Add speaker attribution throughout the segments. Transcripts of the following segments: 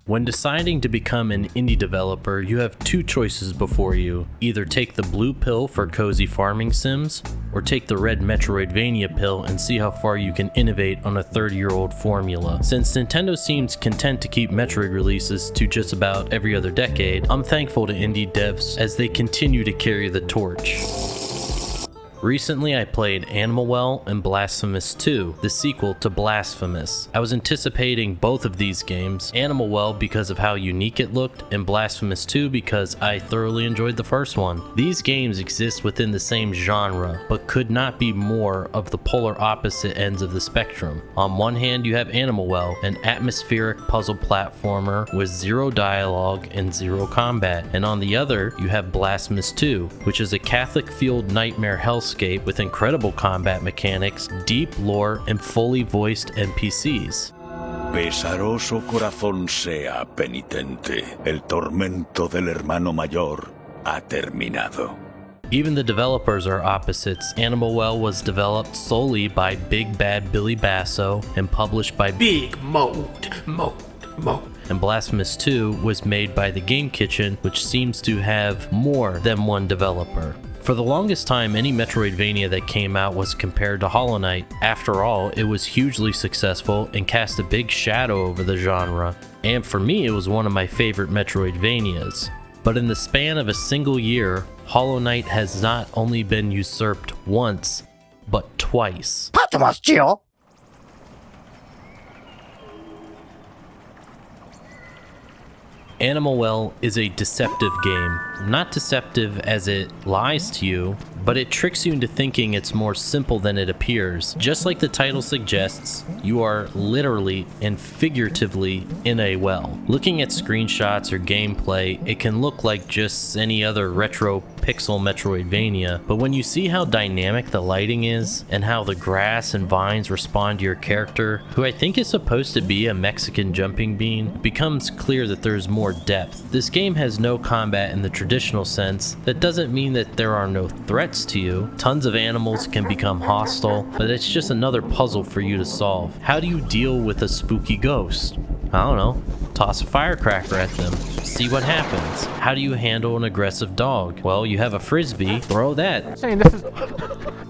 Speaker 1: When deciding to become an indie developer, you have two choices before you. Either take the blue pill for cozy farming sims, or take the red metroidvania pill and see how far you can innovate on a 30-year-old formula. Since Nintendo seems content to keep Metroid releases to just about every other decade, I'm thankful to indie devs as they continue to carry the torch. Recently, I played Animal Well and Blasphemous 2, the sequel to Blasphemous. I was anticipating both of these games, Animal Well because of how unique it looked, and Blasphemous 2 because I thoroughly enjoyed the first one. These games exist within the same genre, but could not be more of the polar opposite ends of the spectrum. On one hand, you have Animal Well, an atmospheric puzzle platformer with zero dialogue and zero combat, and on the other, you have Blasphemous 2, which is a Catholic-fueled nightmare hellscape with incredible combat mechanics, deep lore, and fully voiced NPCs.
Speaker 2: Pesaroso corazón sea penitente. El tormento del hermano mayor ha terminado.
Speaker 1: Even the developers are opposites. Animal Well was developed solely by Big Bad Billy Basso and published by
Speaker 3: Big Mode.
Speaker 1: And Blasphemous 2 was made by the Game Kitchen, which seems to have more than one developer. For the longest time, any Metroidvania that came out was compared to Hollow Knight. After all, it was hugely successful and cast a big shadow over the genre. And for me, it was one of my favorite Metroidvanias. But in the span of a single year, Hollow Knight has not only been usurped once, but twice. Animal Well is a deceptive game. Not deceptive as it lies to you, but it tricks you into thinking it's more simple than it appears. Just like the title suggests, you are literally and figuratively in a well. Looking at screenshots or gameplay, it can look like just any other retro pixel Metroidvania, but when you see how dynamic the lighting is and how the grass and vines respond to your character, who I think is supposed to be a Mexican jumping bean, it becomes clear that there's more depth. This game has no combat in the traditional sense. That doesn't mean that there are no threats to you. Tons of animals can become hostile, but it's just another puzzle for you to solve. How do you deal with a spooky ghost? I don't know. Toss a firecracker at them. See what happens. How do you handle an aggressive dog? Well, you have a frisbee. Throw that.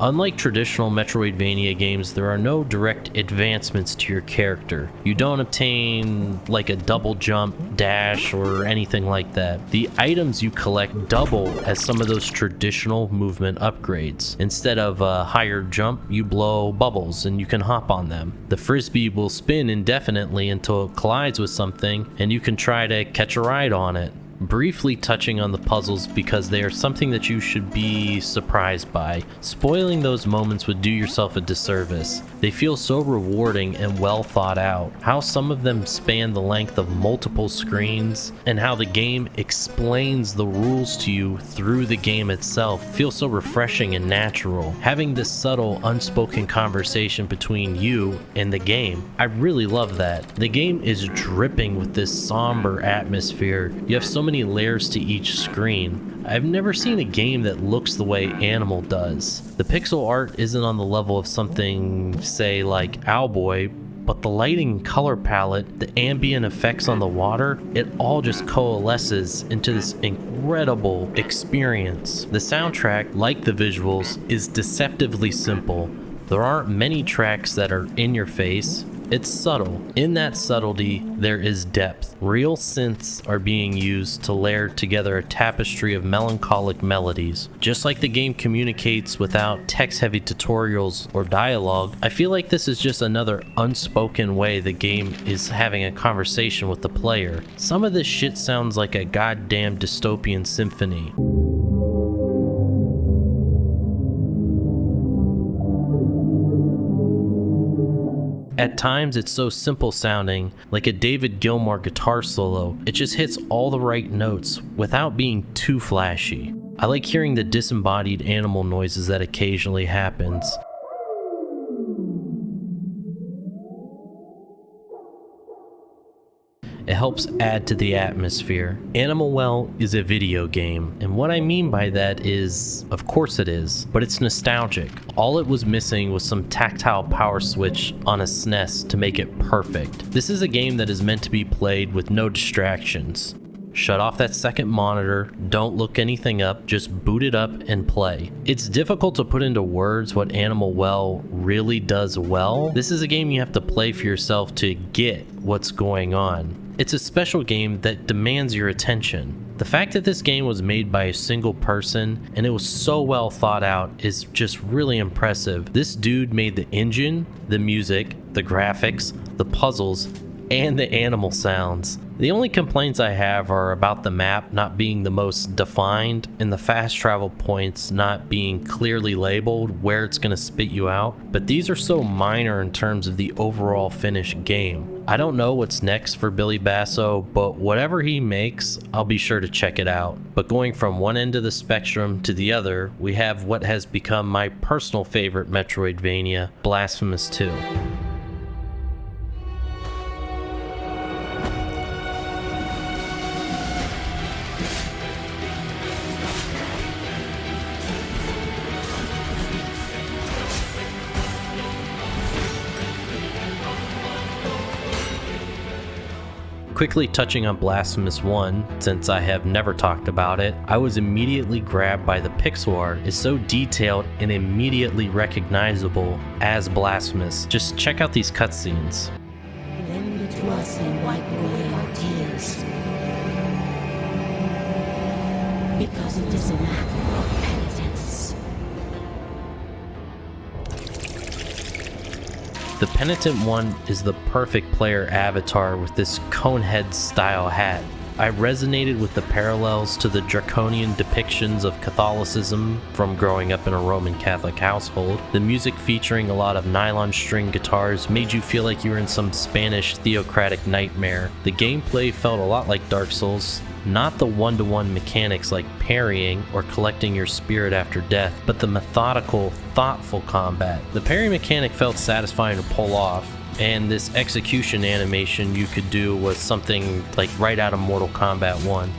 Speaker 1: Unlike traditional Metroidvania games, there are no direct advancements to your character. You don't obtain like a double jump, dash, or anything like that. The items you collect double as some of those traditional movement upgrades. Instead of a higher jump, you blow bubbles and you can hop on them. The frisbee will spin indefinitely until it collides with something, and you can try to catch a ride on it. Briefly touching on the puzzles because they are something that you should be surprised by. Spoiling those moments would do yourself a disservice. They feel so rewarding and well thought out. How some of them span the length of multiple screens, and how the game explains the rules to you through the game itself feels so refreshing and natural. Having this subtle, unspoken conversation between you and the game, I really love that. The game is dripping with this somber atmosphere. You have so many layers to each screen. I've never seen a game that looks the way Animal does. The pixel art isn't on the level of something, say, like Owlboy, but the lighting and color palette, the ambient effects on the water, it all just coalesces into this incredible experience. The soundtrack, like the visuals, is deceptively simple. There aren't many tracks that are in your face. It's subtle. In that subtlety, there is depth. Real synths are being used to layer together a tapestry of melancholic melodies. Just like the game communicates without text-heavy tutorials or dialogue, I feel like this is just another unspoken way the game is having a conversation with the player. Some of this shit sounds like a goddamn dystopian symphony. At times, it's so simple sounding, like a David Gilmour guitar solo. It just hits all the right notes without being too flashy. I like hearing the disembodied animal noises that occasionally happens. It helps add to the atmosphere. Animal Well is a video game, and what I mean by that is, of course it is, but it's nostalgic. All it was missing was some tactile power switch on a SNES to make it perfect. This is a game that is meant to be played with no distractions. Shut off that second monitor, don't look anything up, just boot it up and play. It's difficult to put into words what Animal Well really does well. This is a game you have to play for yourself to get what's going on. It's a special game that demands your attention. The fact that this game was made by a single person and it was so well thought out is just really impressive. This dude made the engine, the music, the graphics, the puzzles, and the animal sounds. The only complaints I have are about the map not being the most defined and the fast travel points not being clearly labeled where it's going to spit you out, but these are so minor in terms of the overall finished game. I don't know what's next for Billy Basso, but whatever he makes, I'll be sure to check it out. But going from one end of the spectrum to the other, we have what has become my personal favorite Metroidvania, Blasphemous 2. Quickly touching on Blasphemous 1, since I have never talked about it, I was immediately grabbed by the pixel art. It's so detailed and immediately recognizable as Blasphemous. Just check out these cutscenes.
Speaker 3: Lend it to us and wipe away our tears. Because it is an act of penitence.
Speaker 1: The Penitent one is the perfect player avatar with this conehead style hat. I resonated with the parallels to the draconian depictions of Catholicism from growing up in a Roman Catholic household. The music featuring a lot of nylon string guitars made you feel like you were in some Spanish theocratic nightmare. The gameplay felt a lot like Dark Souls. Not the one-to-one mechanics like parrying or collecting your spirit after death, but the methodical, thoughtful combat. The parry mechanic felt satisfying to pull off, and this execution animation you could do was something like right out of Mortal Kombat 1.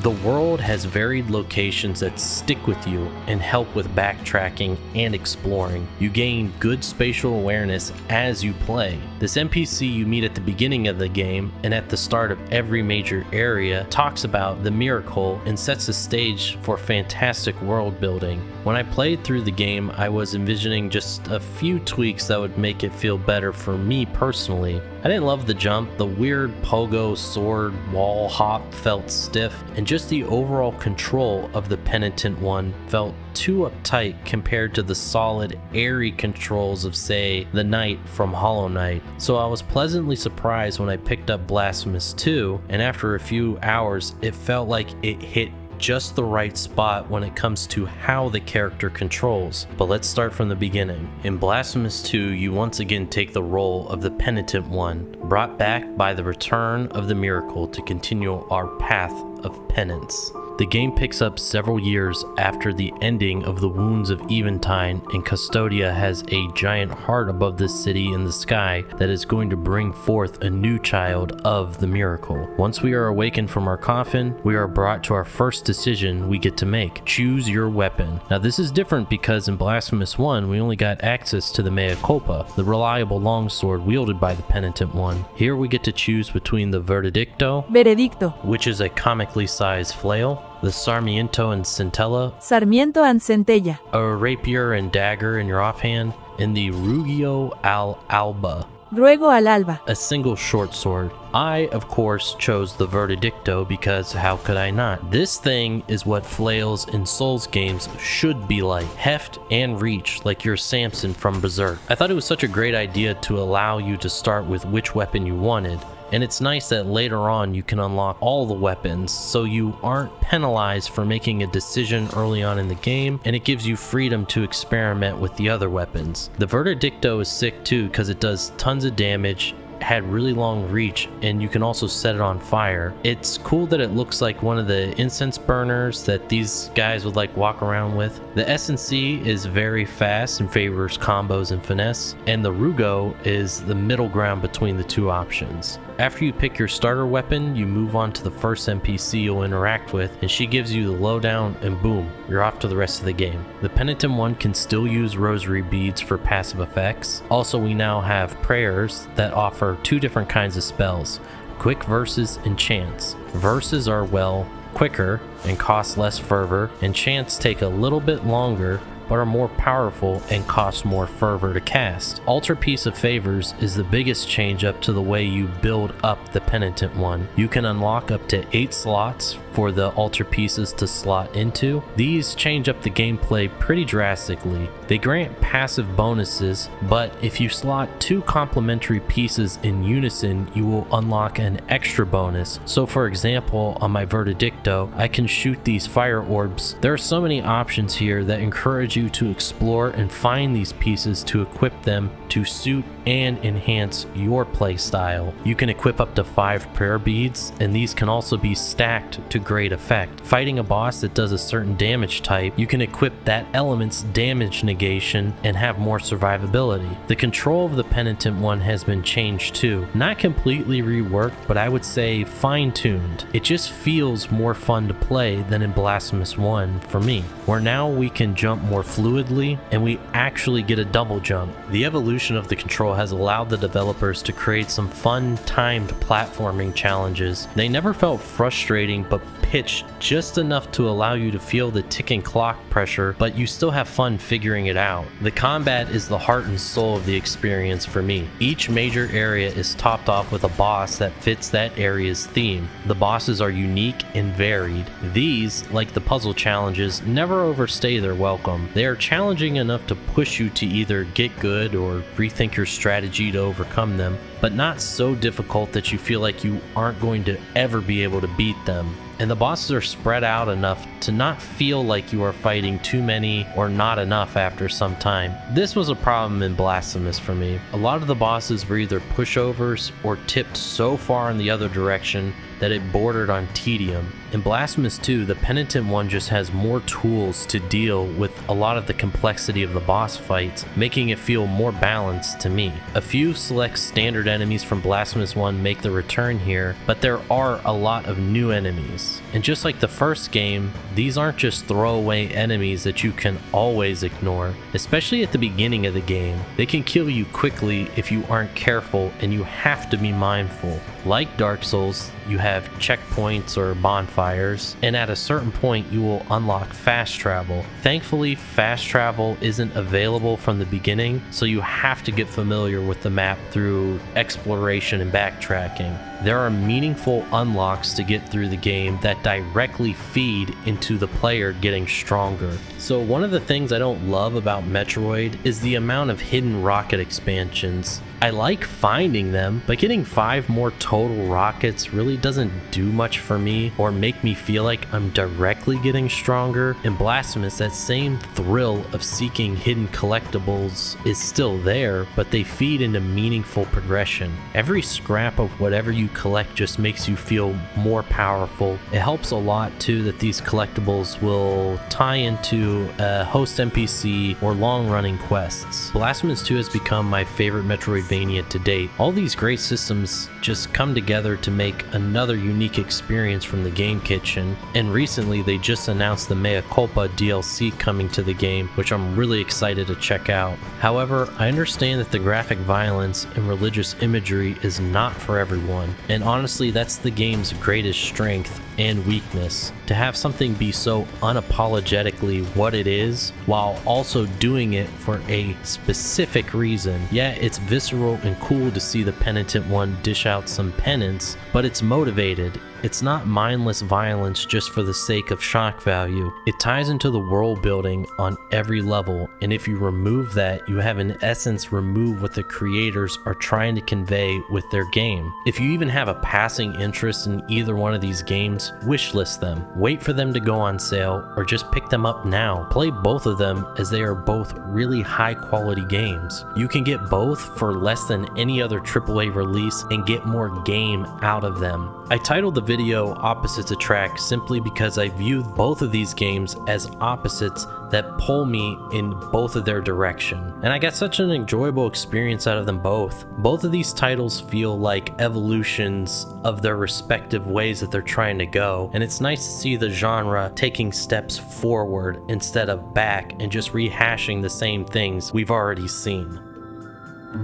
Speaker 1: The world has varied locations that stick with you and help with backtracking and exploring. You gain good spatial awareness as you play. This NPC you meet at the beginning of the game and at the start of every major area talks about the miracle and sets the stage for fantastic world building. When I played through the game, I was envisioning just a few tweaks that would make it feel better for me personally. I didn't love the jump, the weird pogo sword wall hop felt stiff, and just the overall control of the Penitent one felt too uptight compared to the solid, airy controls of, say, the Knight from Hollow Knight. So I was pleasantly surprised when I picked up Blasphemous 2, and after a few hours, it felt like it hit just the right spot when it comes to how the character controls. But let's start from the beginning. In Blasphemous 2, you once again take the role of the Penitent one, brought back by the return of the miracle to continue our path of penance. The game picks up several years after the ending of the Wounds of Eventide, and Custodia has a giant heart above the city in the sky that is going to bring forth a new child of the miracle. Once we are awakened from our coffin, we are brought to our first decision we get to make. Choose your weapon. Now this is different because in Blasphemous 1, we only got access to the Mea Culpa, the reliable longsword wielded by the Penitent one. Here we get to choose between the
Speaker 4: Veredicto,
Speaker 1: which is a comically sized flail, the Sarmiento and Centella,
Speaker 4: Sarmiento and Centella,
Speaker 1: a rapier and dagger in your offhand, and the Rugio al Alba,
Speaker 4: Ruego al Alba.
Speaker 1: a single short sword. I, of course, chose the Veredicto because how could I not? This thing is what flails in Souls games should be like. Heft and reach like you're Samson from Berserk. I thought it was such a great idea to allow you to start with which weapon you wanted. And it's nice that later on you can unlock all the weapons so you aren't penalized for making a decision early on in the game, and it gives you freedom to experiment with the other weapons. The Veredicto is sick too because it does tons of damage, had really long reach, and you can also set it on fire. It's cool that it looks like one of the incense burners that these guys would like walk around with. The S&C is very fast and favors combos and finesse, and the Rugo is the middle ground between the two options. After you pick your starter weapon, you move on to the first NPC you'll interact with, and she gives you the lowdown, and boom, you're off to the rest of the game. The Penitent one can still use rosary beads for passive effects. Also, we now have prayers that offer two different kinds of spells: quick verses and chants. Verses are, well, quicker and cost less fervor, and chants take a little bit longer but are more powerful and cost more fervor to cast. Altar Piece of Favors is the biggest change up to the way you build up the Penitent one. You can unlock up to 8 slots for the altar pieces to slot into. These change up the gameplay pretty drastically. They grant passive bonuses, but if you slot 2 complementary pieces in unison, you will unlock an extra bonus. So for example, on my Verdicto, I can shoot these fire orbs. There are so many options here that encourage you to explore and find these pieces to equip them to suit and enhance your play style. You can equip up to 5 prayer beads, and these can also be stacked to great effect. Fighting a boss that does a certain damage type, you can equip that element's damage negation and have more survivability. The control of the Penitent one has been changed too. Not completely reworked, but I would say fine-tuned. It just feels more fun to play than in Blasphemous 1 for me, where now we can jump more fluidly and we actually get a double jump. The evolution of the control has allowed the developers to create some fun timed platforming challenges. They never felt frustrating, but pitched just enough to allow you to feel the ticking clock pressure, but you still have fun figuring it out. The combat is the heart and soul of the experience for me. Each major area is topped off with a boss that fits that area's theme. The bosses are unique and varied. These, like the puzzle challenges, never overstay their welcome. They are challenging enough to push you to either get good or rethink your strategy to overcome them, but not so difficult that you feel like you aren't going to ever be able to beat them. And the bosses are spread out enough to not feel like you are fighting too many or not enough after some time. This was a problem in Blasphemous for me. A lot of the bosses were either pushovers or tipped so far in the other direction that it bordered on tedium. In Blasphemous 2, the Penitent one just has more tools to deal with a lot of the complexity of the boss fights, making it feel more balanced to me. A few select standard enemies from Blasphemous 1 make the return here, but there are a lot of new enemies. And just like the first game, these aren't just throwaway enemies that you can always ignore, especially at the beginning of the game. They can kill you quickly if you aren't careful, and you have to be mindful. Like Dark Souls, you have checkpoints or bonfires, and at a certain point you will unlock fast travel. Thankfully, fast travel isn't available from the beginning, so you have to get familiar with the map through exploration and backtracking. There are meaningful unlocks to get through the game that directly feed into the player getting stronger. So one of the things I don't love about Metroid is the amount of hidden rocket expansions. I like finding them, but getting 5 more total rockets really doesn't do much for me or make me feel like I'm directly getting stronger. In Blasphemous, that same thrill of seeking hidden collectibles is still there, but they feed into meaningful progression. Every scrap of whatever you collect just makes you feel more powerful. It helps a lot too that these collectibles will tie into a host NPC or long-running quests. Blasphemous 2 has become my favorite Metroidvania to date. All these great systems just come together to make another unique experience from the Game Kitchen, and recently they just announced the Mea Culpa DLC coming to the game, which I'm really excited to check out. However, I understand that the graphic violence and religious imagery is not for everyone, and honestly that's the game's greatest strength and weakness. To have something be so unapologetically what it is while also doing it for a specific reason. Yeah, it's visceral and cool to see the Penitent one dish out some penance, but it's motivated. It's not mindless violence just for the sake of shock value. It ties into the world building on every level, and if you remove that, you have in essence removed what the creators are trying to convey with their game. If you even have a passing interest in either one of these games, wishlist them. Wait for them to go on sale, or just pick them up now. Play both of them as they are both really high quality games. You can get both for less than any other AAA release and get more game out of them. I titled the video Opposites Attract simply because I view both of these games as opposites that pull me in both of their direction. And I got such an enjoyable experience out of them both. Both of these titles feel like evolutions of their respective ways that they're trying to go, and it's nice to see the genre taking steps forward instead of back and just rehashing the same things we've already seen.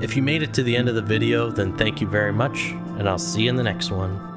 Speaker 1: If you made it to the end of the video, then thank you very much, and I'll see you in the next one.